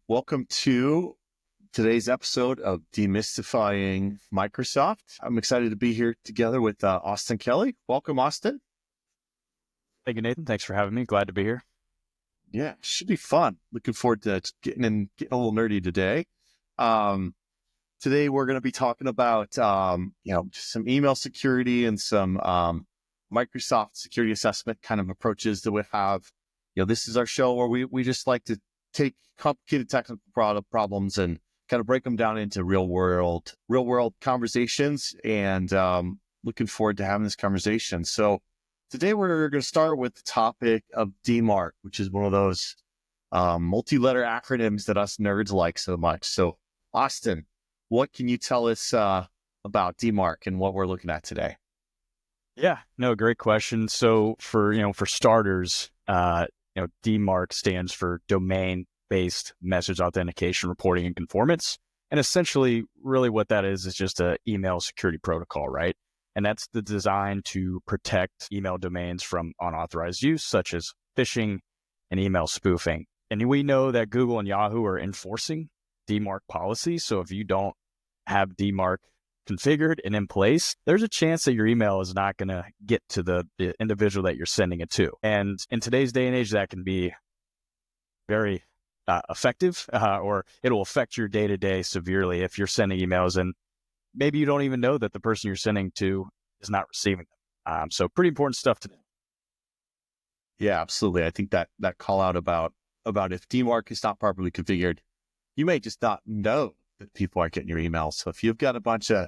Welcome to today's episode of Demystifying Microsoft. I'm excited to be here together with Austin Kelly. Welcome, Austin. Thank you, Nathan. Thanks for having me. Glad to be here. Yeah, should be fun. Looking forward to getting a little nerdy today. Today we're going to be talking about just some email security and some Microsoft security assessment kind of approaches that we have. This is our show where we just like to take complicated technical problems and kind of break them down into real world conversations, and looking forward to having this conversation. So today we're going to start with the topic of DMARC, which is one of those multi-letter acronyms that us nerds like so much. So Austin, what can you tell us about DMARC and what we're looking at today? Yeah, no, great question. So for starters, DMARC stands for Domain-Based Message Authentication Reporting and Conformance. And essentially, really what that is just an email security protocol, right? And that's the design to protect email domains from unauthorized use, such as phishing and email spoofing. And we know that Google and Yahoo are enforcing DMARC policy. So if you don't have DMARC configured and in place, there's a chance that your email is not going to get to the individual that you're sending it to. And in today's day and age, that can be very effective, or it'll affect your day-to-day severely if you're sending emails and maybe you don't even know that the person you're sending to is not receiving them. So pretty important stuff to do. Yeah, absolutely. I think that call out about if DMARC is not properly configured, you may just not know that people aren't getting your emails. So if you've got a bunch of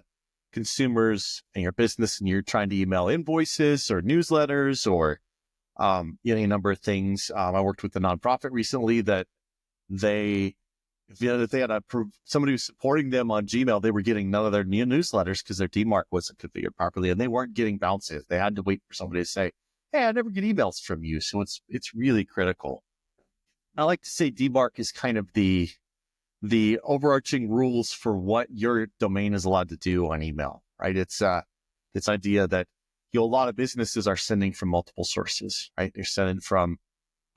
consumers in your business and you're trying to email invoices or newsletters or a number of things. I worked with a nonprofit recently that they had somebody who's supporting them on Gmail. They were getting none of their new newsletters because their DMARC wasn't configured properly, and they weren't getting bounces. They had to wait for somebody to say, "Hey, I never get emails from you." So it's really critical. I like to say DMARC is kind of the overarching rules for what your domain is allowed to do on email, right? It's this idea that a lot of businesses are sending from multiple sources, right? They're sending from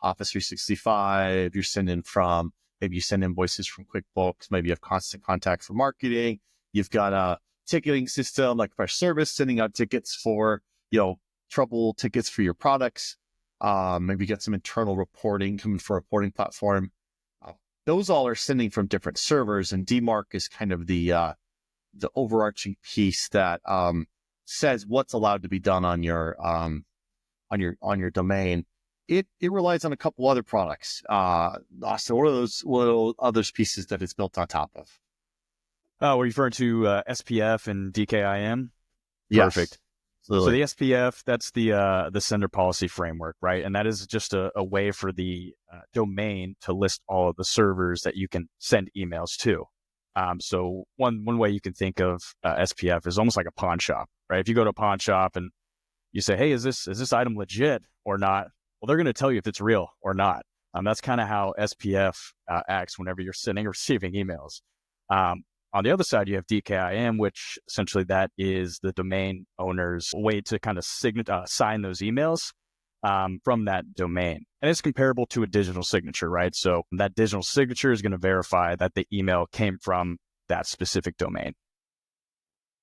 Office 365. You're sending from, maybe you send invoices from QuickBooks. Maybe you have Constant Contact for marketing. You've got a ticketing system like Freshservice sending out tickets for, trouble tickets for your products. Maybe you get some internal reporting coming from a reporting platform. Those all are sending from different servers, and DMARC is kind of the overarching piece that says what's allowed to be done on your domain. It relies on a couple other products. Austin, what are those little other pieces that it's built on top of? We're referring to SPF and DKIM. Yes. Perfect. Absolutely. So the SPF, that's the sender policy framework, right? And that is just a way for the domain to list all of the servers that you can send emails to. So one way you can think of SPF is almost like a pawn shop, right? If you go to a pawn shop and you say, "Hey, is this item legit or not?" Well, they're going to tell you if it's real or not. That's kind of how SPF acts whenever you're sending or receiving emails. On the other side, you have DKIM, which essentially that is the domain owner's way to kind of sign those emails from that domain. And it's comparable to a digital signature, right? So that digital signature is going to verify that the email came from that specific domain.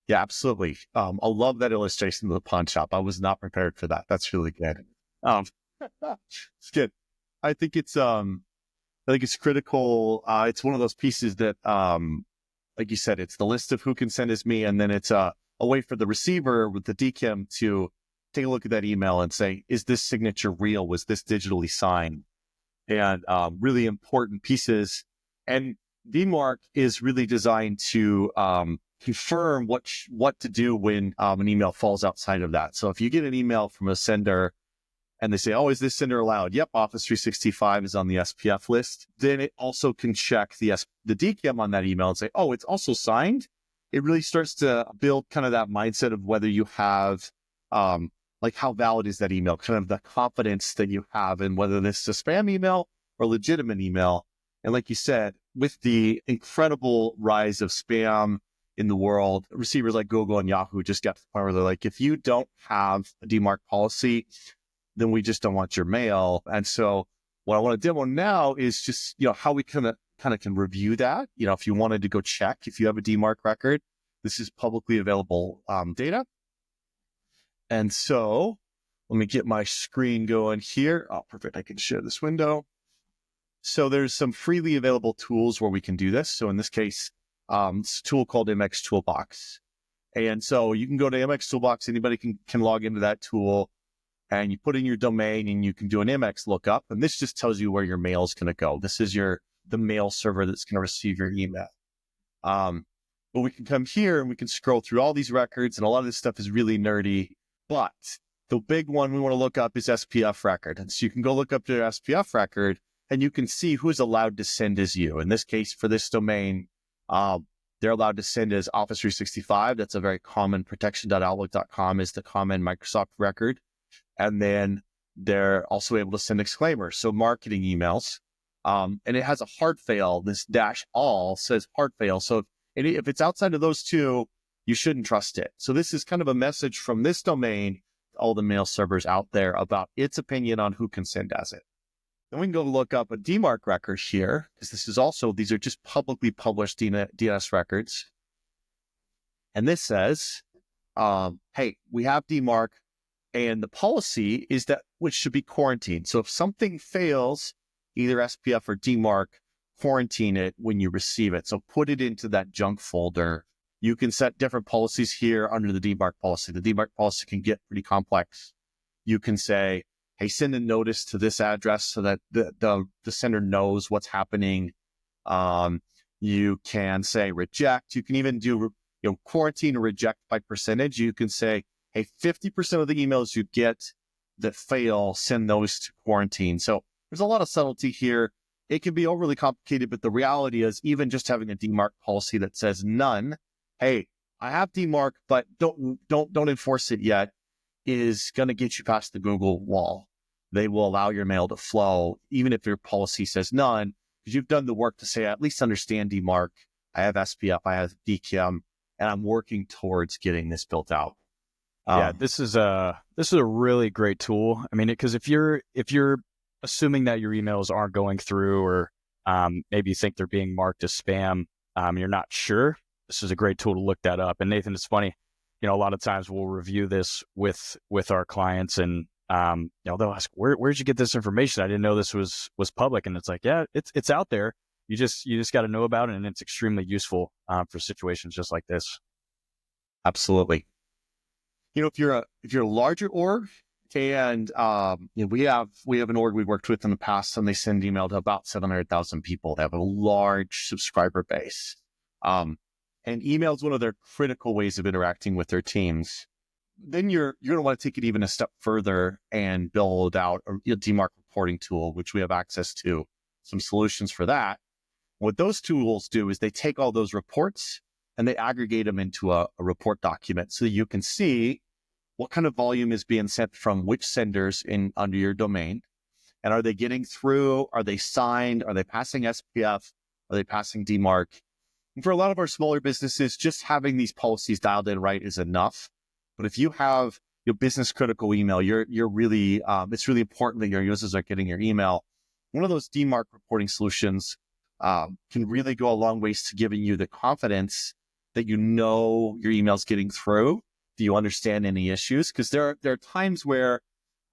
Yeah, absolutely. I love that illustration of the pawn shop. I was not prepared for that. That's really good. It's good. I think it's critical. It's one of those pieces that, like you said, it's the list of who can send as me, and then it's a way for the receiver with the DKIM to take a look at that email and say, is this signature real? Was this digitally signed? And really important pieces. And DMARC is really designed to confirm what to do when an email falls outside of that. So if you get an email from a sender and they say, "Oh, is this sender allowed?" Yep, Office 365 is on the SPF list. Then it also can check the DKIM on that email and say, "Oh, it's also signed." It really starts to build kind of that mindset of whether you have, how valid is that email, kind of the confidence that you have in whether this is a spam email or legitimate email. And like you said, with the incredible rise of spam in the world, receivers like Google and Yahoo just got to the point where they're like, if you don't have a DMARC policy, then we just don't want your mail. And so what I want to demo now is just, how we kind of kind of can review that. If you wanted to go check if you have a DMARC record, this is publicly available data. And so let me get my screen going here. Oh, perfect. I can share this window. So there's some freely available tools where we can do this. So in this case, it's a tool called MX Toolbox. And so you can go to MX Toolbox. Anybody can log into that tool, and you put in your domain and you can do an MX lookup. And this just tells you where your mail is going to go. This is the mail server that's going to receive your email. But we can come here and we can scroll through all these records, and a lot of this stuff is really nerdy. But the big one we want to look up is SPF record. And so you can go look up your SPF record, and you can see who's allowed to send as you. In this case, for this domain, they're allowed to send as Office 365. That's a very common protection.outlook.com is the common Microsoft record. And then they're also able to send exclaimers, so marketing emails. And it has a hard fail. This -all says hard fail. So if it's outside of those two, you shouldn't trust it. So this is kind of a message from this domain, all the mail servers out there, about its opinion on who can send as it. Then we can go look up a DMARC record here, because these are just publicly published DNS records. And this says, hey, we have DMARC, and the policy is that which should be quarantined. So if something fails, either SPF or DMARC, quarantine it when you receive it. So put it into that junk folder. You can set different policies here under the DMARC policy. The DMARC policy can get pretty complex. You can say, hey, send a notice to this address so that the sender knows what's happening. You can say reject. You can even do quarantine or reject by percentage. You can say, hey, 50% of the emails you get that fail, send those to quarantine. So there's a lot of subtlety here. It can be overly complicated, but the reality is even just having a DMARC policy that says none, hey, I have DMARC, but don't enforce it yet, is going to get you past the Google wall. They will allow your mail to flow, even if your policy says none, because you've done the work to say, I at least understand DMARC. I have SPF, I have DKIM, and I'm working towards getting this built out. Yeah, this is a really great tool. I mean, because if you're assuming that your emails aren't going through, or maybe you think they're being marked as spam, you're not sure, this is a great tool to look that up. And Nathan, it's funny, a lot of times we'll review this with our clients, and they'll ask, where'd you get this information? I didn't know this was public. And it's like, yeah, it's out there. You just got to know about it, and it's extremely useful for situations just like this. Absolutely. If you're a larger org, and we have an org we worked with in the past, and they send email to about 700,000 people. They have a large subscriber base, and email is one of their critical ways of interacting with their teams. Then you're going to want to take it even a step further and build out a DMARC reporting tool, which we have access to some solutions for that. What those tools do is they take all those reports and they aggregate them into a report document, so you can see what kind of volume is being sent from which senders under your domain. And are they getting through? Are they signed? Are they passing SPF? Are they passing DMARC? And for a lot of our smaller businesses, just having these policies dialed in right is enough. But if you have your business critical email, you're really, it's really important that your users are getting your email. One of those DMARC reporting solutions can really go a long ways to giving you the confidence that your email's getting through. Do you understand any issues? Because there are times where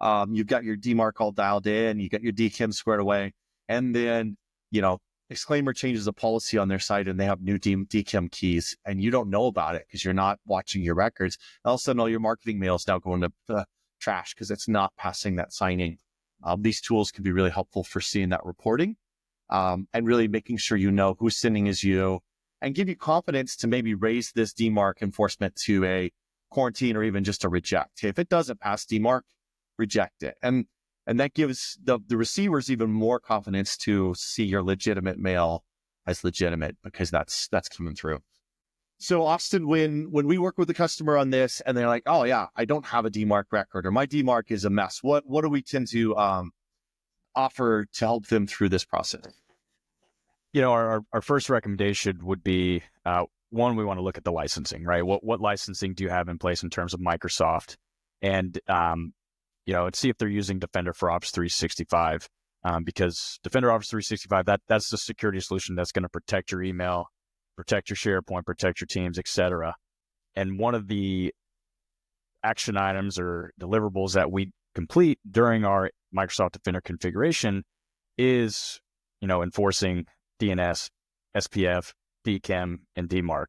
you've got your DMARC all dialed in, you got your DKIM squared away, and then, Exclaimer changes a policy on their site and they have new DKIM keys, and you don't know about it because you're not watching your records. All of a sudden, all your marketing mail is now going to the trash because it's not passing that signing. These tools can be really helpful for seeing that reporting and really making sure you know who's sending as you, and give you confidence to maybe raise this DMARC enforcement to a quarantine or even just a reject. If it doesn't pass DMARC, reject it. And that gives the receivers even more confidence to see your legitimate mail as legitimate, because that's coming through. So Austin, when we work with the customer on this and they're like, oh yeah, I don't have a DMARC record, or my DMARC is a mess, what do we tend to offer to help them through this process? Our first recommendation would be, one, we want to look at the licensing, right? What licensing do you have in place in terms of Microsoft? And, and see if they're using Defender for Office 365. because Defender Office 365, that's the security solution that's going to protect your email, protect your SharePoint, protect your teams, etc. And one of the action items or deliverables that we complete during our Microsoft Defender configuration is, enforcing DNS, SPF, DKIM, and DMARC,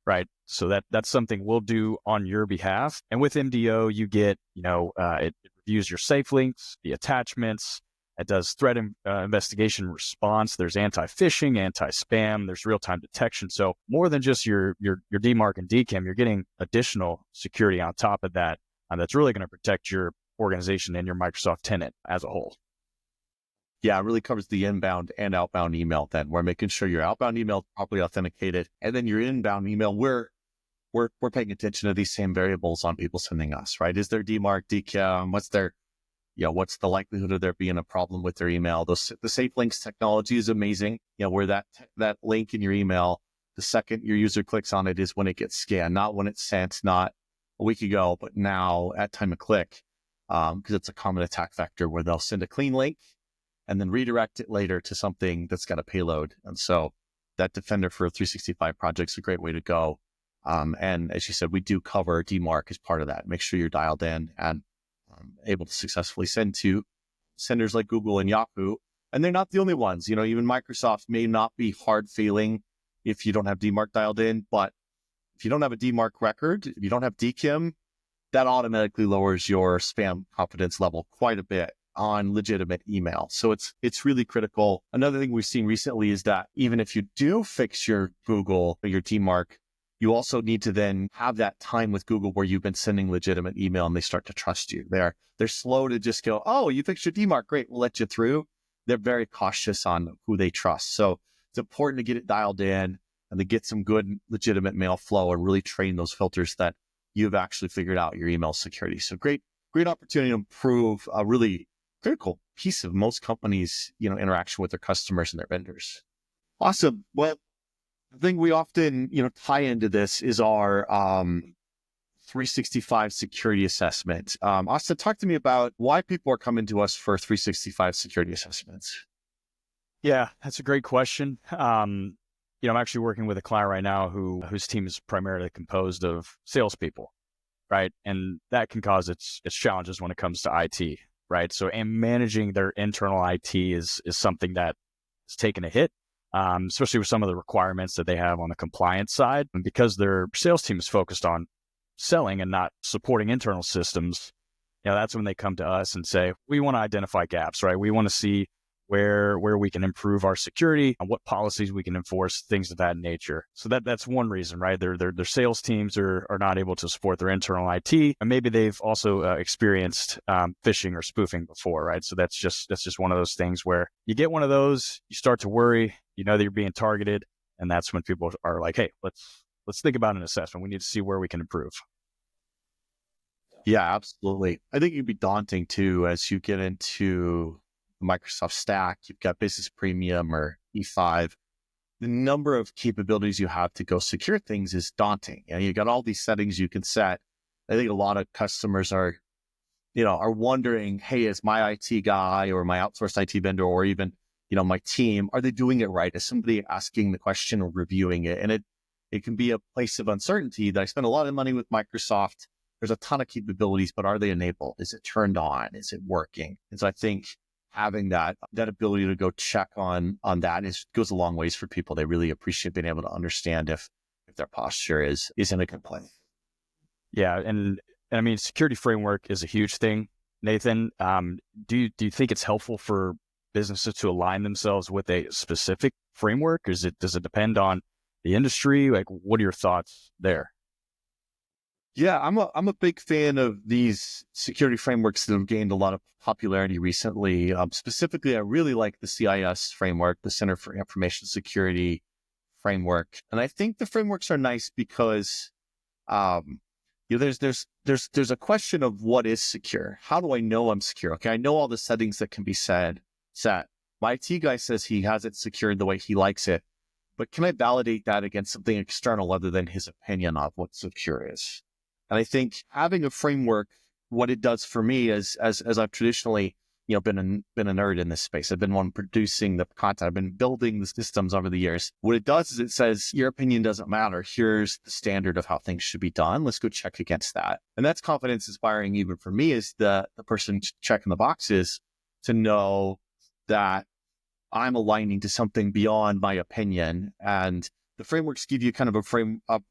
right? So that's something we'll do on your behalf. And with MDO, you get, it reviews your safe links, the attachments. It does threat investigation response. There's anti-phishing, anti-spam. There's real-time detection. So more than just your DMARC and DKIM, you're getting additional security on top of that. That's really going to protect your organization and your Microsoft tenant as a whole. Yeah, it really covers the inbound and outbound email then. We're making sure your outbound email is properly authenticated. And then your inbound email, we're paying attention to these same variables on people sending us, right? Is there DMARC, DKIM? What's the likelihood of there being a problem with their email? The safe links technology is amazing. Where that link in your email, the second your user clicks on it is when it gets scanned, not when it's sent, not a week ago, but now at time of click, because it's a common attack vector where they'll send a clean link and then redirect it later to something that's got a payload. And so that Defender for 365 project is a great way to go. And as you said, we do cover DMARC as part of that. Make sure you're dialed in and able to successfully send to senders like Google and Yahoo. And they're not the only ones. Even Microsoft may not be hard failing if you don't have DMARC dialed in, but if you don't have a DMARC record, if you don't have DKIM, that automatically lowers your spam confidence level quite a bit on legitimate email. So it's really critical. Another thing we've seen recently is that even if you do fix your Google or your DMARC, you also need to then have that time with Google where you've been sending legitimate email and they start to trust you. They're slow to just go, oh, you fixed your DMARC, great, we'll let you through. They're very cautious on who they trust. So it's important to get it dialed in and to get some good legitimate mail flow and really train those filters that you've actually figured out your email security. So great opportunity to improve a really critical piece of most companies, interaction with their customers and their vendors. Awesome. Well, the thing we often, tie into this is our 365 security assessment. Austin, talk to me about why people are coming to us for 365 security assessments. Yeah, that's a great question. I'm actually working with a client right now whose team is primarily composed of salespeople, right? And that can cause its challenges when it comes to IT, right? So, and managing their internal IT is something that has taken a hit, especially with some of the requirements that they have on the compliance side. And because their sales team is focused on selling and not supporting internal systems, that's when they come to us and say, we want to identify gaps, right? We want to see where we can improve our security and what policies we can enforce, things of that nature. So that's one reason, right? Their sales teams are not able to support their internal IT, and maybe they've also experienced phishing or spoofing before, right? So that's just one of those things where you get one of those, you start to worry, that you're being targeted, and that's when people are like, hey, let's think about an assessment. We need to see where we can improve. Yeah, absolutely. I think it'd be daunting too as you get into Microsoft stack. You've got Business Premium or E5. The number of capabilities you have to go secure things is daunting. You got all these settings you can set. I think a lot of customers are wondering, hey, is my IT guy or my outsourced IT vendor or even, my team, are they doing it right? Is somebody asking the question or reviewing it? And it can be a place of uncertainty that I spend a lot of money with Microsoft. There's a ton of capabilities, but are they enabled? Is it turned on? Is it working? And so I think having that ability to go check on that goes a long ways for people. They really appreciate being able to understand if their posture is in a good place. Yeah, and I mean, security framework is a huge thing. Nathan, do you think it's helpful for businesses to align themselves with a specific framework? Does it depend on the industry? Like, what are your thoughts there? Yeah, I'm a big fan of these security frameworks that have gained a lot of popularity recently. Specifically, I really like the CIS framework, the Center for Information Security framework, and I think the frameworks are nice because, there's a question of what is secure. How do I know I'm secure? Okay, I know all the settings that can be set. My IT guy says he has it secured the way he likes it, but can I validate that against something external other than his opinion of what secure is? And I think having a framework, what it does for me is, as I've traditionally been a nerd in this space. I've been one producing the content. I've been building the systems over the years. What it does is it says, your opinion doesn't matter. Here's the standard of how things should be done. Let's go check against that. And that's confidence inspiring even for me as the person checking the boxes to know that I'm aligning to something beyond my opinion. And the frameworks give you kind of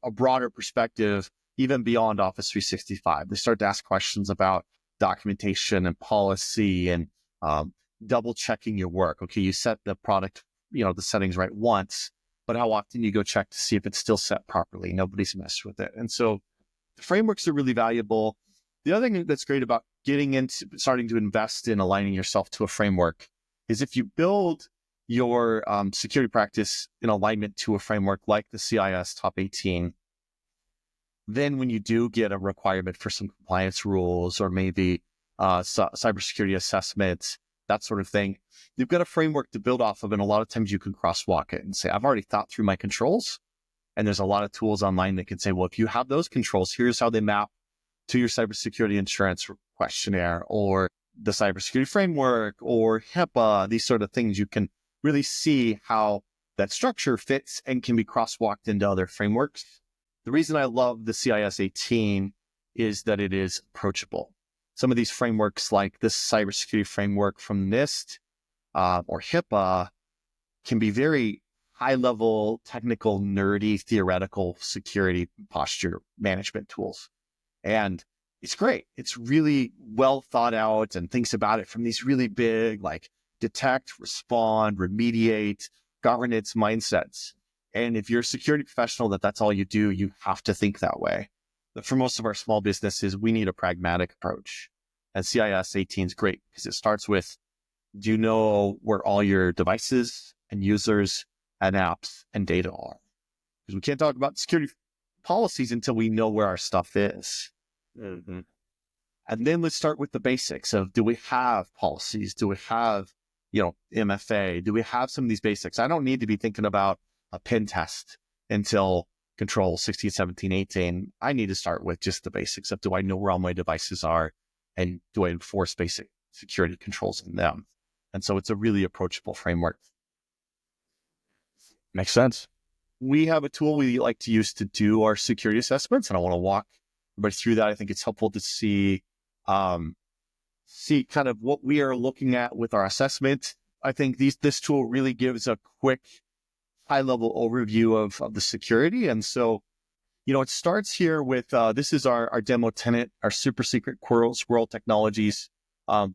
a broader perspective, even beyond Office 365. They start to ask questions about documentation and policy and double checking your work. Okay, you set the product, the settings right once, but how often you go check to see if it's still set properly? Nobody's messed with it. And so the frameworks are really valuable. The other thing that's great about starting to invest in aligning yourself to a framework is if you build your security practice in alignment to a framework like the CIS Top 18, then when you do get a requirement for some compliance rules or maybe cybersecurity assessments, that sort of thing, you've got a framework to build off of. And a lot of times you can crosswalk it and say, I've already thought through my controls. And there's a lot of tools online that can say, well, if you have those controls, here's how they map to your cybersecurity insurance questionnaire or the cybersecurity framework or HIPAA, these sort of things. You can really see how that structure fits and can be crosswalked into other frameworks. The reason I love the CIS 18 is that it is approachable. Some of these frameworks like this cybersecurity framework from NIST or HIPAA can be very high-level, technical, nerdy, theoretical security posture management tools. And it's great. It's really well thought out and thinks about it from these really big, like detect, respond, remediate, governance mindsets. And if you're a security professional, that's all you do, you have to think that way. But for most of our small businesses, we need a pragmatic approach. And CIS 18 is great because it starts with, do you know where all your devices and users and apps and data are? Because we can't talk about security policies until we know where our stuff is. Mm-hmm. And then let's start with the basics of, do we have policies? Do we have, MFA? Do we have some of these basics? I don't need to be thinking about a pen test until control 16, 17, 18. I need to start with just the basics of, do I know where all my devices are? And do I enforce basic security controls in them? And so it's a really approachable framework. Makes sense. We have a tool we like to use to do our security assessments, and I want to walk everybody through that. I think it's helpful to see kind of what we are looking at with our assessment. I think this tool really gives a quick, high-level overview of the security. And so, it starts here with, this is our demo tenant, our super secret Squirrel Technologies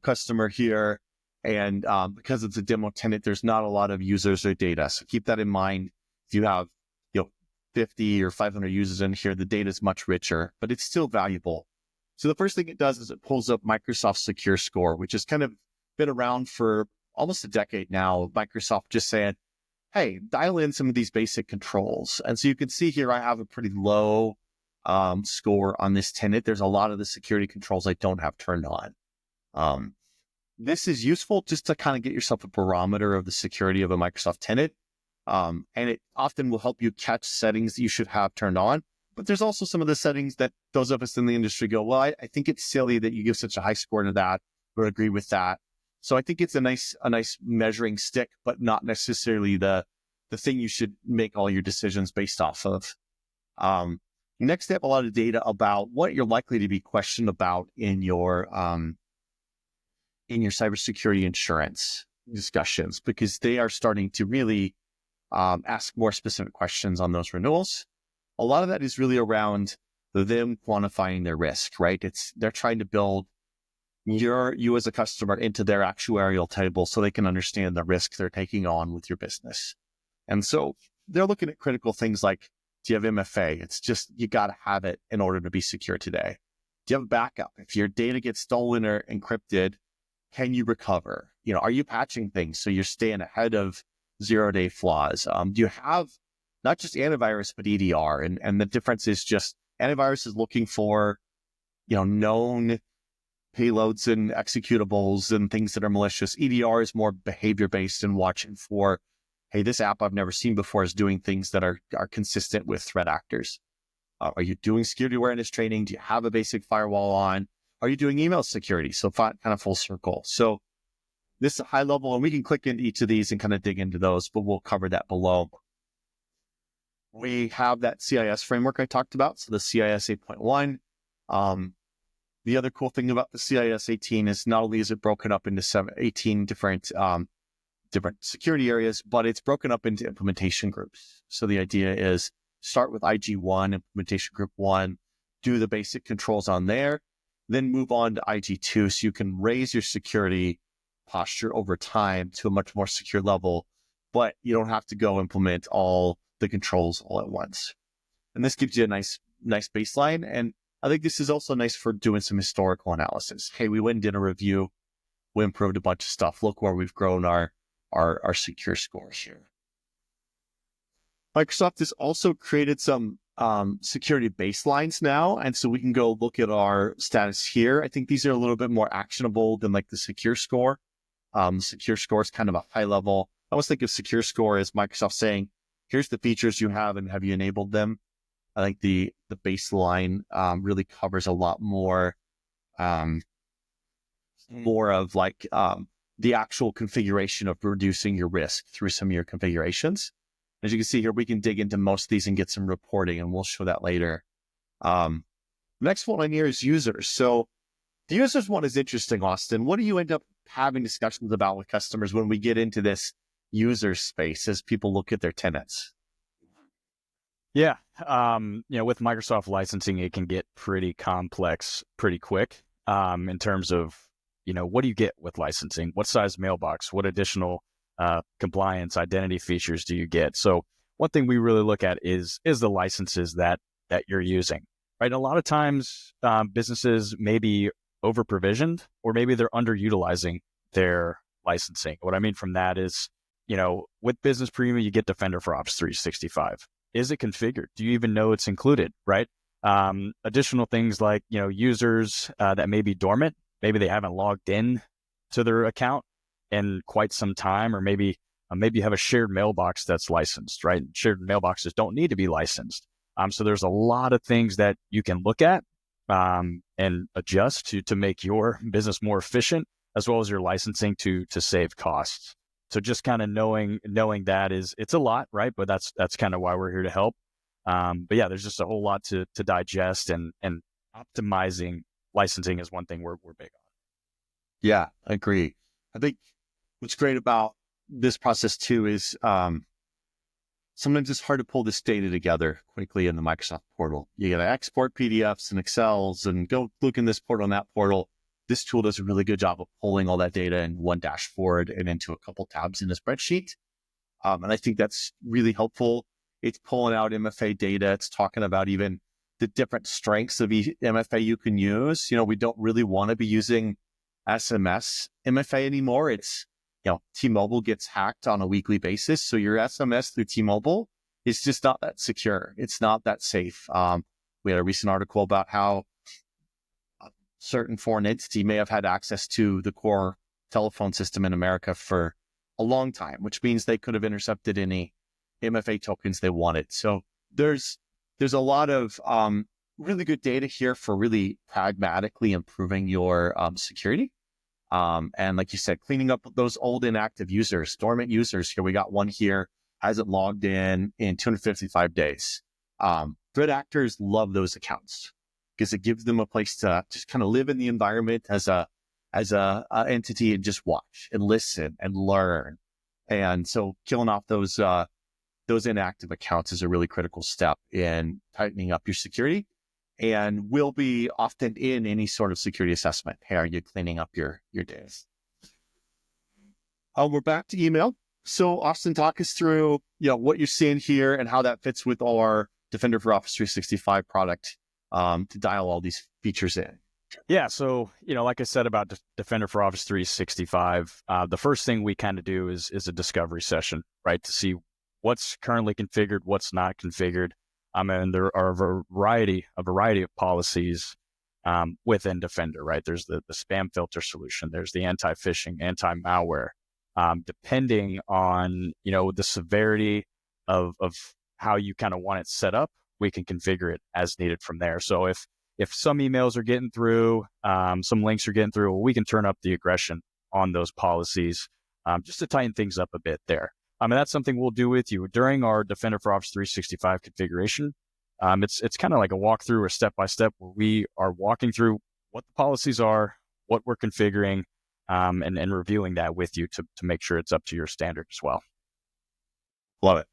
customer here. And because it's a demo tenant, there's not a lot of users or data. So keep that in mind. If you have 50 or 500 users in here, the data is much richer, but it's still valuable. So the first thing it does is it pulls up Microsoft Secure Score, which has kind of been around for almost a decade now. Microsoft just saying, hey, dial in some of these basic controls. And so you can see here, I have a pretty low score on this tenant. There's a lot of the security controls I don't have turned on. This is useful just to kind of get yourself a barometer of the security of a Microsoft tenant. And it often will help you catch settings that you should have turned on. But there's also some of the settings that those of us in the industry go, well, I think it's silly that you give such a high score to that or agree with that. So I think it's a nice measuring stick, but not necessarily the thing you should make all your decisions based off of. Next, they have a lot of data about what you're likely to be questioned about in your cybersecurity insurance discussions, because they are starting to really ask more specific questions on those renewals. A lot of that is really around them quantifying their risk, right? They're trying to build you as a customer into their actuarial table so they can understand the risk they're taking on with your business. And so they're looking at critical things like, do you have MFA? It's just, you got to have it in order to be secure today. Do you have a backup? If your data gets stolen or encrypted, can you recover? Are you patching things so you're staying ahead of 0-day flaws? Do you have not just antivirus, but EDR? And the difference is just antivirus is looking for, known payloads and executables and things that are malicious. EDR is more behavior-based and watching for, hey, this app I've never seen before is doing things that are consistent with threat actors. Are you doing security awareness training? Do you have a basic firewall on? Are you doing email security? So kind of full circle. So this is a high level, and we can click into each of these and kind of dig into those, but we'll cover that below. We have that CIS framework I talked about, so the CIS 8.1. The other cool thing about the CIS 18 is not only is it broken up into 18 different security areas, but it's broken up into implementation groups. So the idea is start with IG1, implementation group 1, do the basic controls on there, then move on to IG2 so you can raise your security posture over time to a much more secure level, but you don't have to go implement all the controls all at once. And this gives you a nice baseline. And I think this is also nice for doing some historical analysis. Hey, we went and did a review. We improved a bunch of stuff. Look where we've grown our secure scores here. Microsoft has also created some security baselines now. And so we can go look at our status here. I think these are a little bit more actionable than like the secure score. Secure score is kind of a high level. I always think of secure score as Microsoft saying, here's the features you have and have you enabled them. I think the baseline really covers a lot more of like the actual configuration of reducing your risk through some of your configurations. As you can see here, we can dig into most of these and get some reporting, and we'll show that later. Next one on here is users. So the users one is interesting, Austin. What do you end up having discussions about with customers when we get into this user space as people look at their tenants? Yeah. With Microsoft licensing, it can get pretty complex pretty quick in terms of, what do you get with licensing? What size mailbox? What additional compliance identity features do you get? So one thing we really look at is the licenses that you're using, right? And a lot of times businesses may be over provisioned, or maybe they're underutilizing their licensing. What I mean from that is, with Business Premium, you get Defender for Office 365. Is it configured? Do you even know it's included, right? Additional things like, users that may be dormant, maybe they haven't logged in to their account in quite some time, or maybe you have a shared mailbox that's licensed, right? Shared mailboxes don't need to be licensed. So there's a lot of things that you can look at and adjust to make your business more efficient, as well as your licensing to save costs. So just kind of knowing that it's a lot, right? But that's kind of why we're here to help. But yeah, there's just a whole lot to digest, and optimizing licensing is one thing we're big on. Yeah, I agree. I think what's great about this process too is sometimes it's hard to pull this data together quickly in the Microsoft portal. You got to export PDFs and Excels and go look in this portal and that portal. This tool does a really good job of pulling all that data in one dashboard and into a couple tabs in a spreadsheet. And I think that's really helpful. It's pulling out MFA data. It's talking about even the different strengths of MFA you can use. We don't really want to be using SMS MFA anymore. It's, T-Mobile gets hacked on a weekly basis. So your SMS through T-Mobile is just not that secure. It's not that safe. We had a recent article about how a certain foreign entity may have had access to the core telephone system in America for a long time, which means they could have intercepted any MFA tokens they wanted. So there's a lot of really good data here for really pragmatically improving your security. And like you said, cleaning up those old inactive users, dormant users. Here we got one here, hasn't logged in 255 days. Threat actors love those accounts because it gives them a place to just kind of live in the environment as a entity and just watch and listen and learn. And so killing off those inactive accounts is a really critical step in tightening up your security, and will be often in any sort of security assessment. Hey, are you cleaning up your data? We're back to email. So Austin, talk us through what you're seeing here and how that fits with our Defender for Office 365 product to dial all these features in. Yeah. So, like I said about Defender for Office 365, the first thing we kind of do is a discovery session, right? To see what's currently configured, what's not configured. And there are a variety of policies within Defender, right? There's the spam filter solution. There's the anti-phishing, anti-malware. Depending on, the severity of how you kind of want it set up, we can configure it as needed from there. So if some emails are getting through, some links are getting through, we can turn up the aggression on those policies, just to tighten things up a bit there. And that's something we'll do with you during our Defender for Office 365 configuration. It's kind of like a walkthrough or step-by-step where we are walking through what the policies are, what we're configuring, and reviewing that with you to make sure it's up to your standard as well. Love it.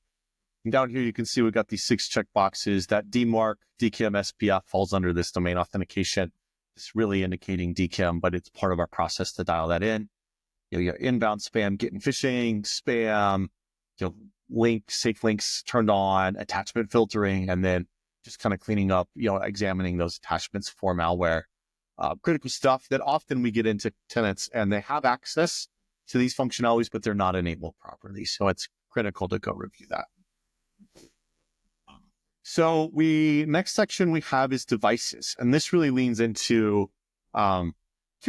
And down here, you can see we've got these 6 check boxes. That DMARC, DKIM, SPF falls under this domain authentication. It's really indicating DKIM, but it's part of our process to dial that in. You got inbound spam, getting phishing, spam, safe links turned on, attachment filtering, and then just kind of cleaning up, examining those attachments for malware. Critical stuff that often we get into tenants and they have access to these functionalities, but they're not enabled properly. So it's critical to go review that. So next section we have is devices. And this really leans into 2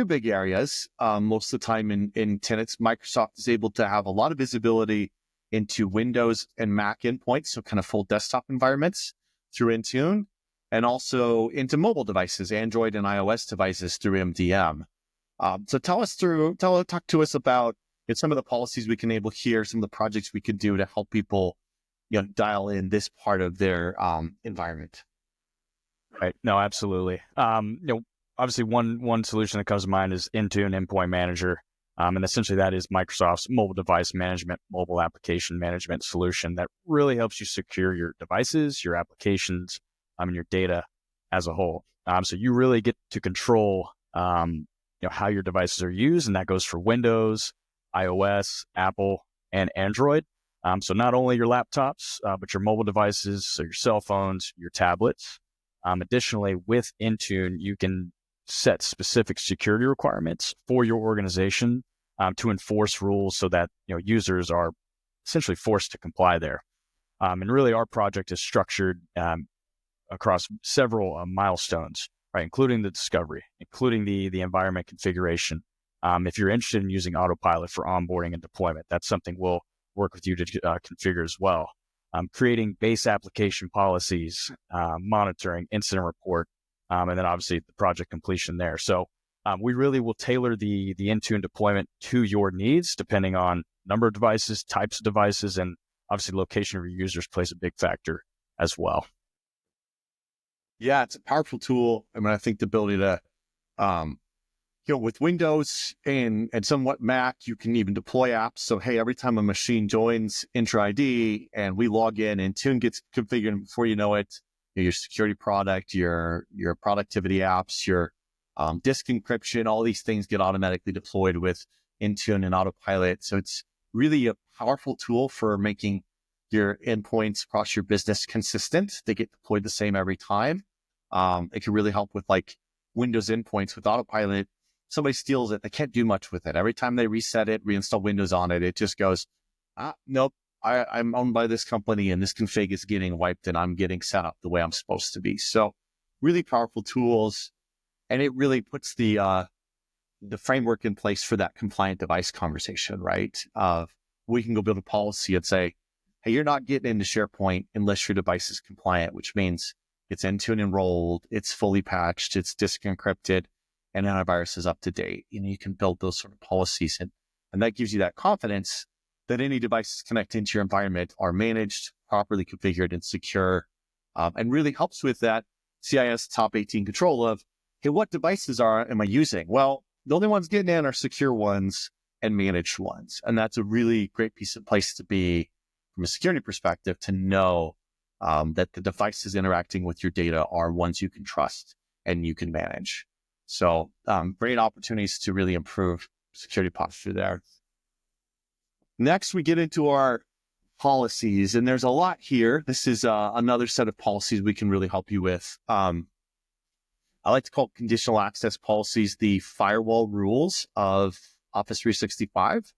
big areas. Most of the time in tenants, Microsoft is able to have a lot of visibility into Windows and Mac endpoints, so kind of full desktop environments through Intune, and also into mobile devices, Android and iOS devices through MDM. So talk to us about some of the policies we can enable here, some of the projects we could do to help people, dial in this part of their environment. Right. No, absolutely. Obviously one solution that comes to mind is Intune Endpoint Manager. And essentially that is Microsoft's mobile device management, mobile application management solution that really helps you secure your devices, your applications, and your data as a whole. So you really get to control, how your devices are used, and that goes for Windows, iOS, Apple, and Android. So not only your laptops, but your mobile devices, so your cell phones, your tablets. Additionally, with Intune, you can set specific security requirements for your organization to enforce rules so that users are essentially forced to comply there. And really, our project is structured across several milestones, right, including the discovery, including the environment configuration. If you're interested in using Autopilot for onboarding and deployment, that's something we'll work with you to configure as well. Creating base application policies, monitoring, incident report, and then obviously the project completion there. So we really will tailor the Intune deployment to your needs, depending on number of devices, types of devices, and obviously location of your users plays a big factor as well. Yeah, it's a powerful tool. I think the ability to, with Windows and somewhat Mac, you can even deploy apps. So, hey, every time a machine joins Entra ID and we log in, Intune gets configured, and before you know it, your security product, your productivity apps, your disk encryption, all these things get automatically deployed with Intune and Autopilot. So it's really a powerful tool for making your endpoints across your business consistent. They get deployed the same every time. It can really help with like Windows endpoints with Autopilot. Somebody steals it, they can't do much with it. Every time they reset it, reinstall Windows on it, it just goes, nope, I'm owned by this company and this config is getting wiped and I'm getting set up the way I'm supposed to be. So really powerful tools. And it really puts the framework in place for that compliant device conversation, right? We can go build a policy and say, hey, you're not getting into SharePoint unless your device is compliant, which means it's Intune enrolled, it's fully patched, it's disk encrypted, and antivirus is up to date. You can build those sort of policies, and that gives you that confidence that any devices connected into your environment are managed, properly configured, and secure, and really helps with that CIS top 18 control of, hey, what devices am I using? Well, the only ones getting in are secure ones and managed ones. And that's a really great place to be from a security perspective, to know that the devices interacting with your data are ones you can trust and you can manage. So great opportunities to really improve security posture there. Next, we get into our policies, and there's a lot here. This is another set of policies we can really help you with. I like to call conditional access policies the firewall rules of Office 365.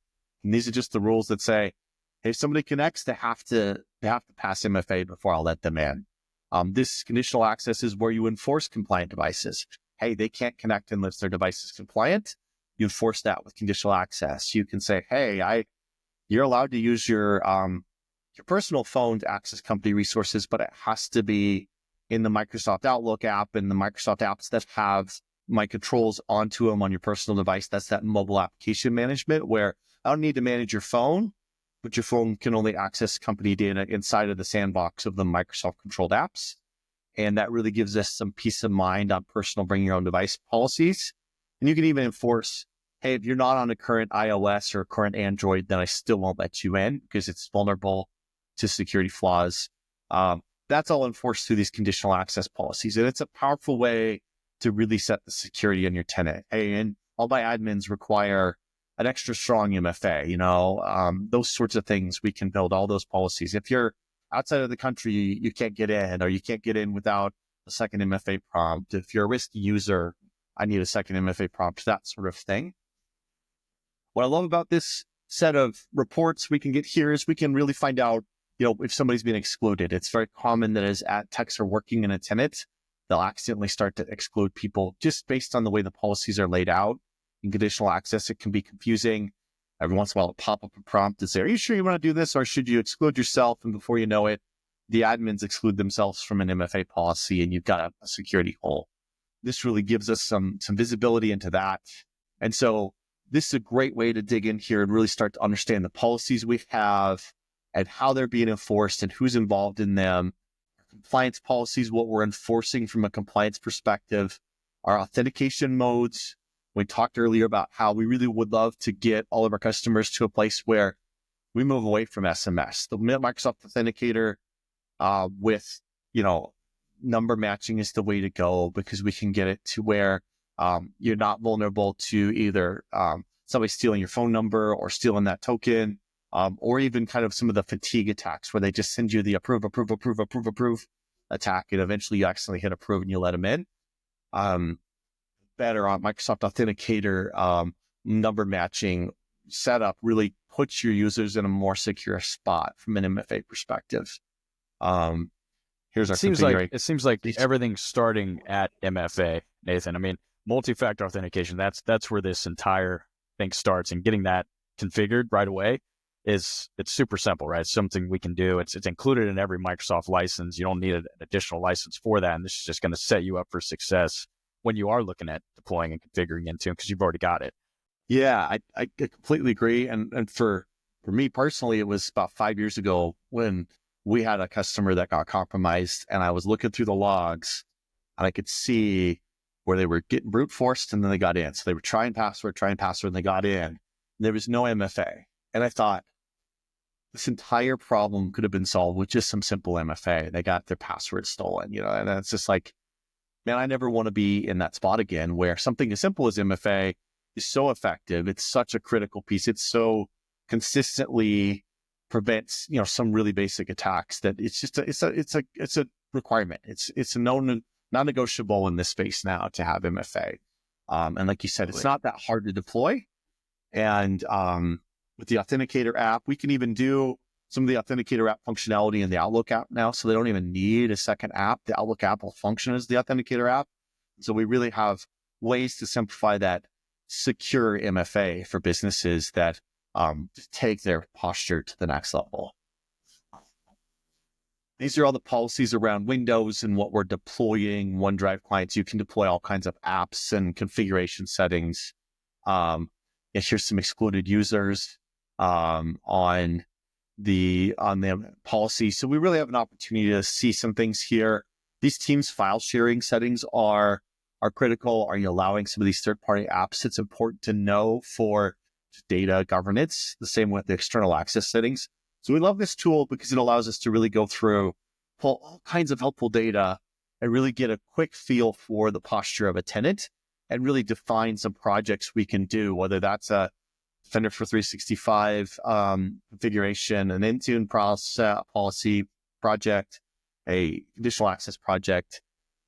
And these are just the rules that say, hey, if somebody connects, they have to pass MFA before I'll let them in. This conditional access is where you enforce compliant devices. Hey, they can't connect unless their device is compliant. You enforce that with conditional access. You can say, hey, you're allowed to use your personal phone to access company resources, but it has to be in the Microsoft Outlook app and the Microsoft apps that have my controls onto them on your personal device. That's that mobile application management where I don't need to manage your phone, but your phone can only access company data inside of the sandbox of the Microsoft controlled apps. And that really gives us some peace of mind on personal bring your own device policies. And you can even enforce, hey, if you're not on a current iOS or current Android, then I still won't let you in because it's vulnerable to security flaws. That's all enforced through these conditional access policies. And it's a powerful way to really set the security on your tenant. Hey, and all my admins require an extra strong MFA, those sorts of things. We can build all those policies. If you're outside of the country, you can't get in, or you can't get in without a second MFA prompt. If you're a risky user, I need a second MFA prompt, that sort of thing. What I love about this set of reports we can get here is we can really find out, if somebody's been excluded. It's very common that as ad techs are working in a tenant, they'll accidentally start to exclude people just based on the way the policies are laid out. In conditional access, it can be confusing. Every once in a while, it'll pop up a prompt and say, are you sure you want to do this, or should you exclude yourself? And before you know it, the admins exclude themselves from an MFA policy, and you've got a security hole. This really gives us some visibility into that. And so this is a great way to dig in here and really start to understand the policies we have and how they're being enforced and who's involved in them. Compliance policies, what we're enforcing from a compliance perspective, our authentication modes. We talked earlier about how we really would love to get all of our customers to a place where we move away from SMS. The Microsoft Authenticator with, number matching is the way to go, because we can get it to where you're not vulnerable to either somebody stealing your phone number or stealing that token, or even kind of some of the fatigue attacks where they just send you the approve attack, and eventually you accidentally hit approve and you let them in. Better on Microsoft Authenticator number matching setup really puts your users in a more secure spot from an MFA perspective. Here's our configuration. It seems like everything's starting at MFA, Nathan. I mean, multi-factor authentication, that's where this entire thing starts, and getting that configured right away it's super simple, right? It's something we can do. It's included in every Microsoft license. You don't need an additional license for that. And this is just going to set you up for success when you are looking at deploying and configuring into them, because you've already got it. Yeah, I completely agree. And for me personally, it was about 5 years ago when we had a customer that got compromised, and I was looking through the logs and I could see where they were getting brute forced and then they got in. So they were trying password, and they got in. And there was no MFA. And I thought, this entire problem could have been solved with just some simple MFA. They got their password stolen, and it's just like, man, I never want to be in that spot again where something as simple as MFA is so effective. It's such a critical piece. It's so consistently prevents, some really basic attacks that it's just it's a requirement. It's a non-negotiable in this space now to have MFA. And like you said, it's not that hard to deploy. And with the Authenticator app, we can even do some of the Authenticator app functionality in the Outlook app now, so they don't even need a second app. The Outlook app will function as the Authenticator app. So we really have ways to simplify that secure MFA for businesses that just take their posture to the next level. These are all the policies around Windows and what we're deploying. OneDrive clients, you can deploy all kinds of apps and configuration settings. Here's some excluded users on the policy. So we really have an opportunity to see some things here. These Teams file sharing settings are critical. Are you allowing some of these third-party apps? It's important to know for data governance, the same with the external access settings. So we love this tool because it allows us to really go through, pull all kinds of helpful data and really get a quick feel for the posture of a tenant and really define some projects we can do, whether that's a Defender for 365 configuration, an Intune policy project, a conditional access project.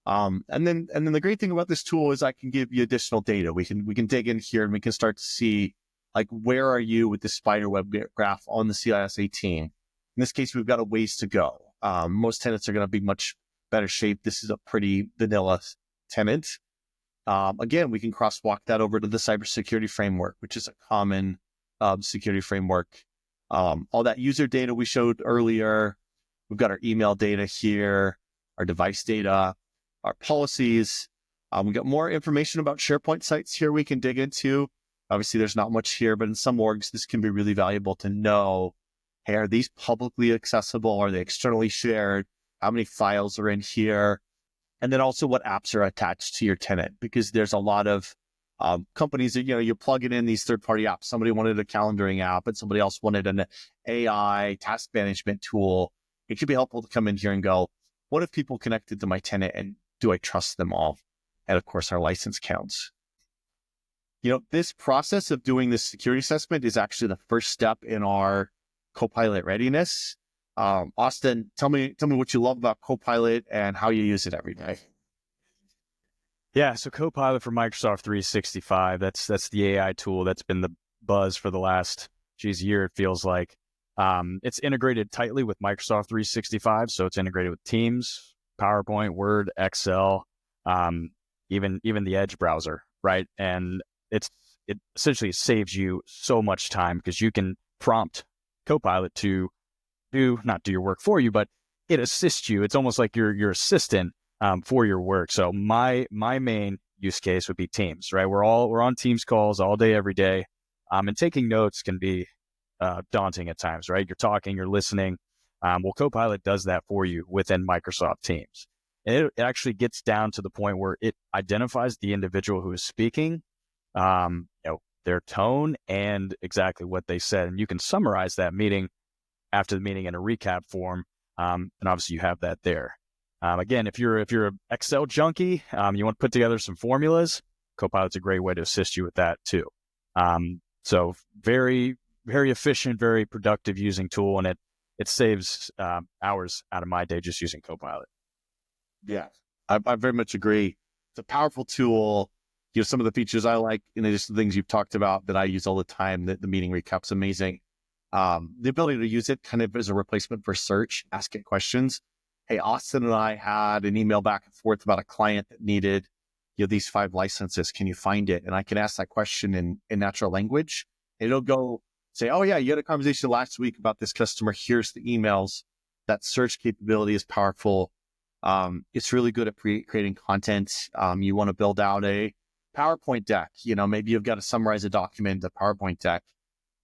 And then the great thing about this tool is I can give you additional data. We can dig in here and we can start to see, like, where are you with the spider web graph on the CIS-18? In this case, we've got a ways to go. Most tenants are going to be much better shape. This is a pretty vanilla tenant. Again, we can crosswalk that over to the cybersecurity framework, which is a common security framework. All that user data we showed earlier. We've got our email data here, our device data, our policies, We got more information about SharePoint sites here we can dig into. Obviously, there's not much here, but in some orgs, this can be really valuable to know, hey, are these publicly accessible? Are they externally shared? How many files are in here? And then also what apps are attached to your tenant, because there's a lot of companies that, you plug it in these third-party apps. Somebody wanted a calendaring app and somebody else wanted an AI task management tool. It could be helpful to come in here and go, what if people connected to my tenant and do I trust them all? And of course, our license counts. This process of doing this security assessment is actually the first step in our Copilot readiness. Austin, tell me what you love about Copilot and how you use it every day. Yeah, so Copilot for Microsoft 365, that's the AI tool that's been the buzz for the last year, it feels like. It's integrated tightly with Microsoft 365, so it's integrated with Teams, PowerPoint, Word, Excel, even the Edge browser, right? And it essentially saves you so much time because you can prompt Copilot to not do your work for you, but it assists you. It's almost like your assistant for your work. So my main use case would be Teams, right? We're on Teams calls all day, every day, and taking notes can be daunting at times, right? You're talking, you're listening. Well, Copilot does that for you within Microsoft Teams. And it actually gets down to the point where it identifies the individual who is speaking, their tone and exactly what they said. And you can summarize that meeting after the meeting in a recap form. And obviously you have that there. Again, if you're an Excel junkie, you want to put together some formulas, Copilot's a great way to assist you with that too. So very, very efficient, very productive using tool, and it saves hours out of my day just using Copilot. Yeah, I very much agree. It's a powerful tool. Some of the features I like, just the things you've talked about that I use all the time, the meeting recap's amazing. The ability to use it kind of as a replacement for search, ask it questions. Hey, Austin and I had an email back and forth about a client that needed, these 5 licenses. Can you find it? And I can ask that question in natural language. And it'll go say, oh yeah, you had a conversation last week about this customer. Here's the emails. That search capability is powerful. It's really good at creating content. You want to build out a PowerPoint deck. Maybe you've got to summarize a document, a PowerPoint deck.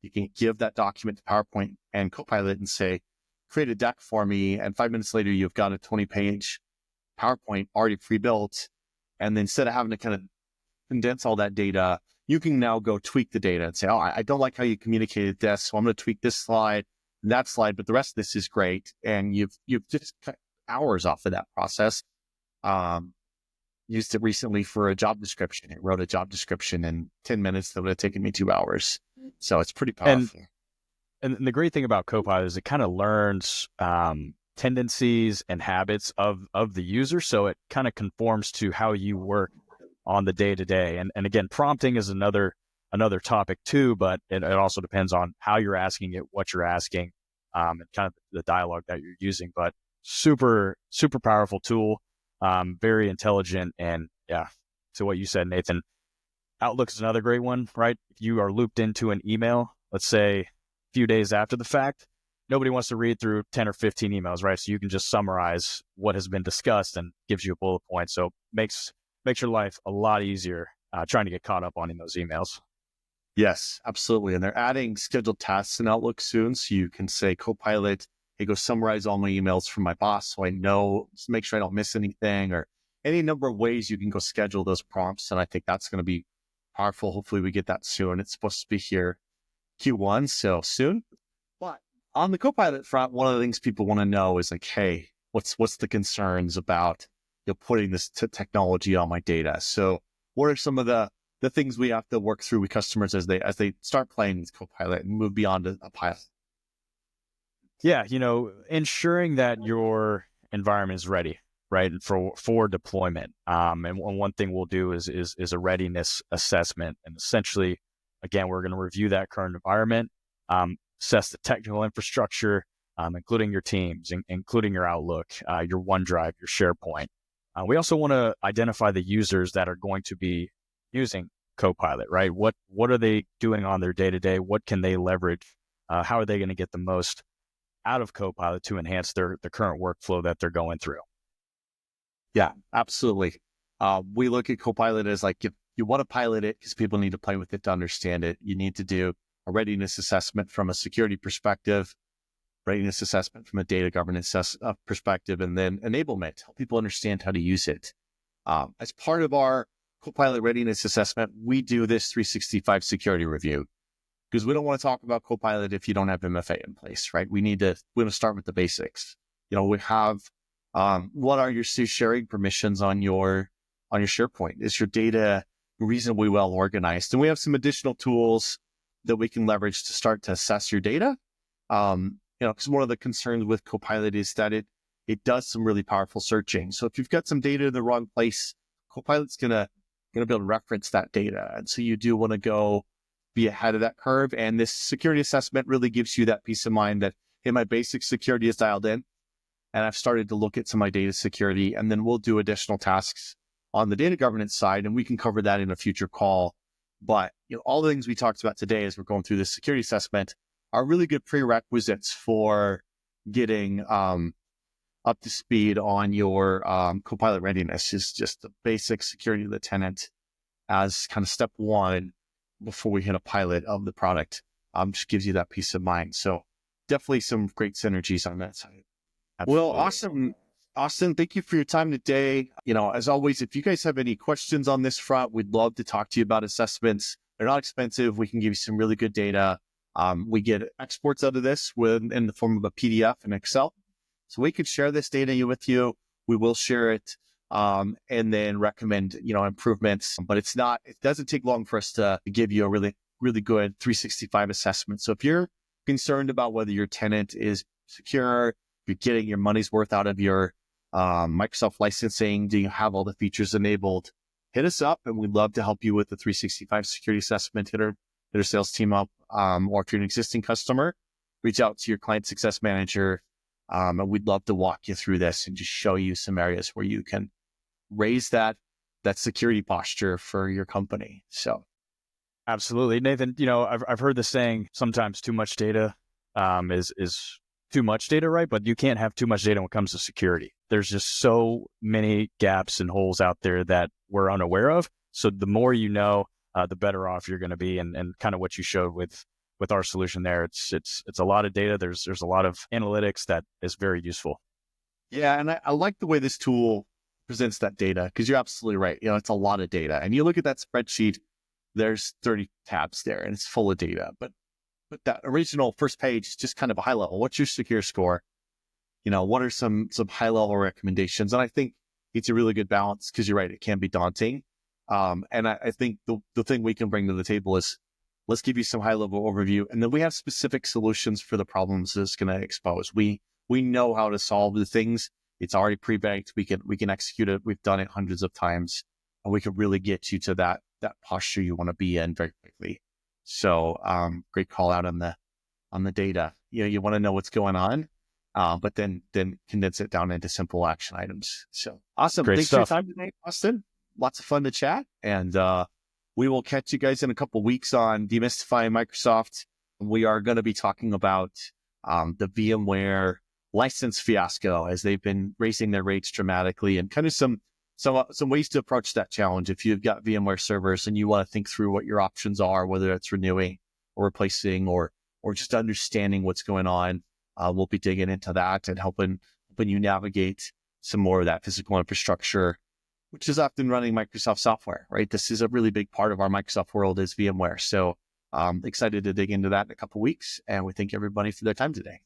You can give that document to PowerPoint and Copilot and say, create a deck for me. And 5 minutes later, you've got a 20-page PowerPoint already pre-built. And then instead of having to kind of condense all that data, you can now go tweak the data and say, oh, I don't like how you communicated this, so I'm going to tweak this slide and that slide, but the rest of this is great. And you've just cut hours off of that process. Used it recently for a job description. It wrote a job description in 10 minutes that would have taken me 2 hours. So it's pretty powerful. And the great thing about Copilot is it kind of learns tendencies and habits of the user. So it kind of conforms to how you work on the day-to-day. And again, prompting is another topic too, but it also depends on how you're asking it, what you're asking, and kind of the dialogue that you're using. But super, super powerful tool, very intelligent. And yeah, to what you said, Nathan, Outlook is another great one, right? If you are looped into an email, let's say a few days after the fact, nobody wants to read through 10 or 15 emails, right? So you can just summarize what has been discussed and gives you a bullet point. So makes your life a lot easier trying to get caught up on in those emails. Yes, absolutely. And they're adding scheduled tasks in Outlook soon. So you can say, Copilot, hey, go summarize all my emails from my boss so I know, just make sure I don't miss anything, or any number of ways you can go schedule those prompts. And I think that's going to be powerful. Hopefully we get that soon. It's supposed to be here Q1, so soon. But on the Copilot front, one of the things people want to know is like, hey, what's the concerns about putting this technology on my data? So what are some of the things we have to work through with customers as they start playing with Copilot and move beyond a pilot? Yeah, ensuring that your environment is ready, right, and for deployment. And one thing we'll do is a readiness assessment, and essentially, again, we're going to review that current environment, assess the technical infrastructure, including your Teams, including your Outlook, your OneDrive, your SharePoint. We also want to identify the users that are going to be using Copilot, right? What are they doing on their day-to-day? What can they leverage? How are they going to get the most out of Copilot to enhance the current workflow that they're going through? Yeah, absolutely. We look at Copilot as like, if you want to pilot it because people need to play with it to understand it, you need to do a readiness assessment from a security perspective, readiness assessment from a data governance perspective, and then enablement, help people understand how to use it. As part of our Copilot readiness assessment, we do this 365 security review because we don't want to talk about Copilot if you don't have MFA in place, right? We want to start with the basics. We have, what are your sharing permissions on your SharePoint? Is your data reasonably well organized? And we have some additional tools that we can leverage to start to assess your data. Because one of the concerns with Copilot is that it does some really powerful searching. So if you've got some data in the wrong place, Copilot's gonna be able to reference that data. And so you do want to go be ahead of that curve. And this security assessment really gives you that peace of mind that, hey, my basic security is dialed in, and I've started to look at some of my data security, and then we'll do additional tasks on the data governance side, and we can cover that in a future call. But all the things we talked about today as we're going through this security assessment are really good prerequisites for getting up to speed on your Copilot readiness. Is just the basic security of the tenant as kind of step one before we hit a pilot of the product. Just gives you that peace of mind. So definitely some great synergies on that side. Absolutely. Well, awesome. Austin, thank you for your time today. As always, if you guys have any questions on this front, we'd love to talk to you about assessments. They're not expensive. We can give you some really good data. We get exports out of this in the form of a PDF and Excel. So we could share this data with you. We will share it and then recommend, improvements. But it doesn't take long for us to give you a really, really good 365 assessment. So if you're concerned about whether your tenant is secure, you're getting your money's worth out of your Microsoft licensing, do you have all the features enabled, hit us up and we'd love to help you with the 365 security assessment. Hit our sales team up, or if you're an existing customer, reach out to your client success manager, and we'd love to walk you through this and just show you some areas where you can raise that security posture for your company. So, absolutely, Nathan. I've heard the saying sometimes too much data is too much data, right? But you can't have too much data when it comes to security. There's just so many gaps and holes out there that we're unaware of. So the more you know, the better off you're going to be. And kind of what you showed with our solution there, it's a lot of data. There's a lot of analytics that is very useful. Yeah, and I like the way this tool presents that data because you're absolutely right. It's a lot of data, and you look at that spreadsheet. There's 30 tabs there, and it's full of data. But that original first page is just kind of a high level. What's your secure score? What are some high level recommendations? And I think it's a really good balance because you're right, it can be daunting. And I think the thing we can bring to the table is let's give you some high level overview, and then we have specific solutions for the problems it's going to expose. We know how to solve the things. It's already pre-banked. We can execute it. We've done it hundreds of times, and we can really get you to that posture you want to be in very quickly. So, great call out on the data. You want to know what's going on, but then condense it down into simple action items. So awesome. Great Thanks stuff. for your time today, Austin. Lots of fun to chat, and we will catch you guys in a couple of weeks on Demystifying Microsoft. We are going to be talking about the VMware license fiasco as they've been raising their rates dramatically, and kind of some ways to approach that challenge. If you've got VMware servers and you want to think through what your options are, whether it's renewing or replacing or just understanding what's going on, we'll be digging into that and helping you navigate some more of that physical infrastructure, which is often running Microsoft software, right? This is a really big part of our Microsoft world is VMware. So excited to dig into that in a couple of weeks, and we thank everybody for their time today.